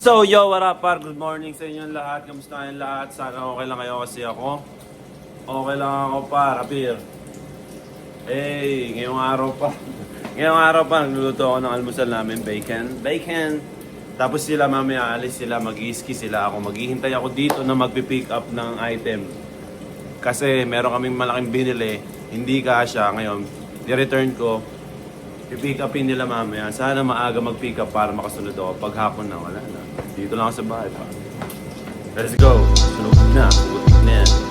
So yo, what up par? Good morning sa inyong lahat. Kamusta kayong lahat? Sana okay lang kayo kasi ako. Okay lang ako par, appear. Hey, ngayong araw pa. Ngayong araw pa, nagluluto ako ng almusal namin, bacon. Tapos sila mamaya alis sila, mag-i-ski sila ako. Maghihintay ako dito na magpi-pick up ng item. Kasi meron kaming malaking binili, hindi kasya ngayon. I-return ko, i-pick upin nila mamaya. Sana maaga mag-pick up para makasunod ako. Pag hapon na, wala na. Dito lang ako sa bahay pa. Let's go. Sunog na. Butik na yan.